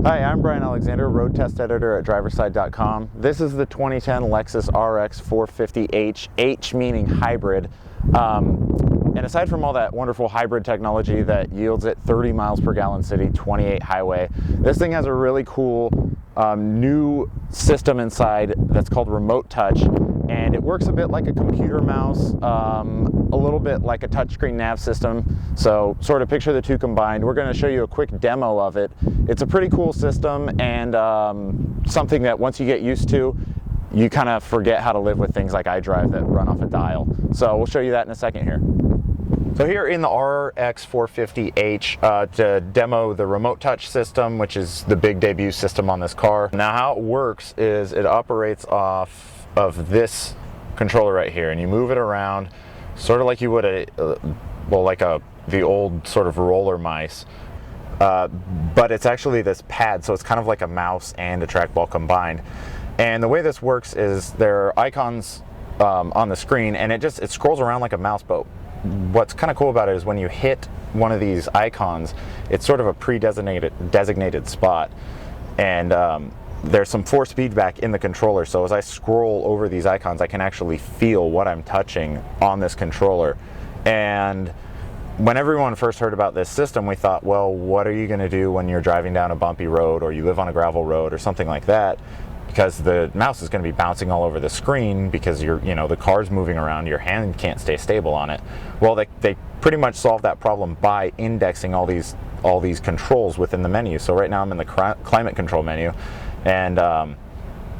Hi, I'm Brian Alexander, road test editor at driverside.com. This is the 2010 Lexus RX 450h, H meaning hybrid. And aside from all that wonderful hybrid technology that yields it 30 miles per gallon city, 28 highway, this thing has a really cool new system inside that's called remote touch. And it works a bit like a computer mouse, a little bit like a touchscreen nav system. So sort of picture the two combined. We're going to show you a quick demo of it. It's a pretty cool system and something that once you get used to, you kind of forget how to live with things like iDrive that run off a dial. So we'll show you that in a second here. So here in the RX 450h to demo the remote touch system, which is the big debut system on this car. Now how it works is it operates off of this controller right here, and you move it around sort of like you would the old sort of roller mice, but it's actually this pad, so it's kind of like a mouse and a trackball combined. And the way this works is there are icons on the screen, and it scrolls around like a mouse. But what's kind of cool about it is when you hit one of these icons, it's sort of a designated spot, and there's some force feedback in the controller. So as I scroll over these icons, I can actually feel what I'm touching on this controller. And when everyone first heard about this system, we thought, well, what are you going to do when you're driving down a bumpy road or you live on a gravel road or something like that? Because the mouse is going to be bouncing all over the screen because the car's moving around, your hand can't stay stable on it. Well, they pretty much solved that problem by indexing all these controls within the menu. So right now I'm in the climate control menu, and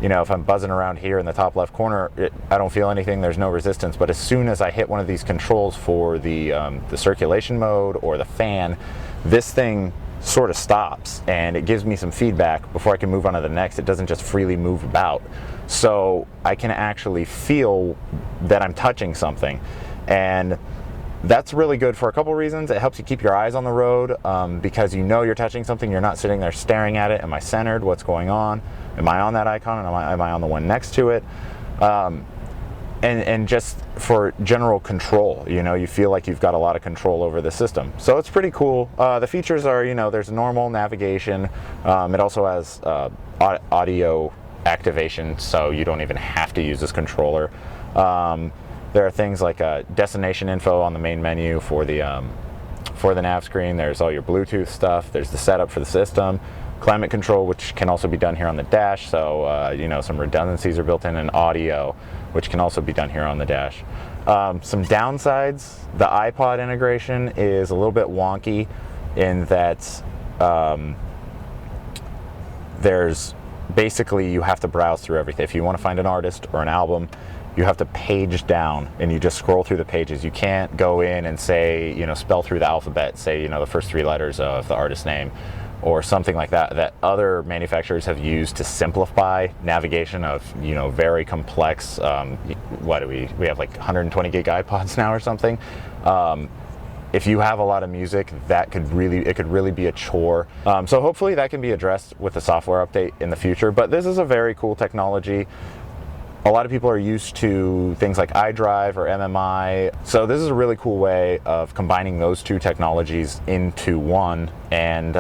if I'm buzzing around here in the top left corner, I don't feel anything, there's no resistance. But as soon as I hit one of these controls for the circulation mode or the fan, this thing sort of stops and it gives me some feedback before I can move on to the next. It doesn't just freely move about. So I can actually feel that I'm touching something. And that's really good for a couple reasons. It helps you keep your eyes on the road because you're touching something. You're not sitting there staring at it. Am I centered? What's going on? Am I on that icon? And am I on the one next to it? And just for general control, you feel like you've got a lot of control over the system. So it's pretty cool. The features are, there's normal navigation. It also has audio activation, so you don't even have to use this controller. There are things like destination info on the main menu for the nav screen. There's all your Bluetooth stuff. There's the setup for the system. Climate control, which can also be done here on the dash. So, some redundancies are built in, and audio, which can also be done here on the dash. Some downsides: the iPod integration is a little bit wonky in that there's basically, you have to browse through everything. If you want to find an artist or an album, you have to page down and you just scroll through the pages. You can't go in and say, spell through the alphabet, say, the first three letters of the artist's name or something like that other manufacturers have used to simplify navigation of, very complex, what do we have like 120 gig iPods now or something. If you have a lot of music, it could really be a chore. So hopefully that can be addressed with the software update in the future, but this is a very cool technology. A lot of people are used to things like iDrive or MMI. So this is a really cool way of combining those two technologies into one. And,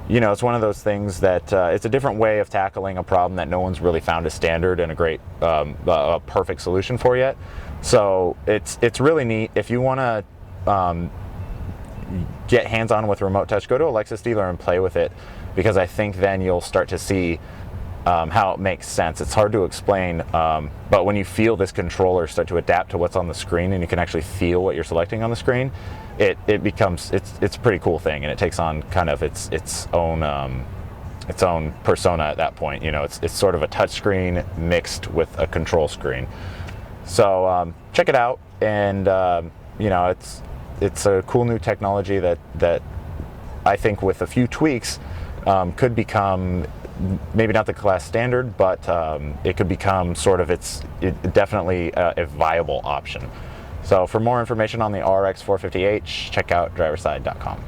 it's one of those things that it's a different way of tackling a problem that no one's really found a standard and a great, a perfect solution for yet. So it's really neat. If you want to get hands-on with remote touch, go to a Lexus dealer and play with it, because I think then you'll start to see how it makes sense. It's hard to explain, but when you feel this controller start to adapt to what's on the screen and you can actually feel what you're selecting on the screen, it's a pretty cool thing, and it takes on kind of its own persona at that point. It's sort of a touch screen mixed with a control screen. So check it out, and it's a cool new technology that I think with a few tweaks could become maybe not the class standard, but it could become sort of definitely a viable option. So for more information on the RX 450h, check out driverside.com.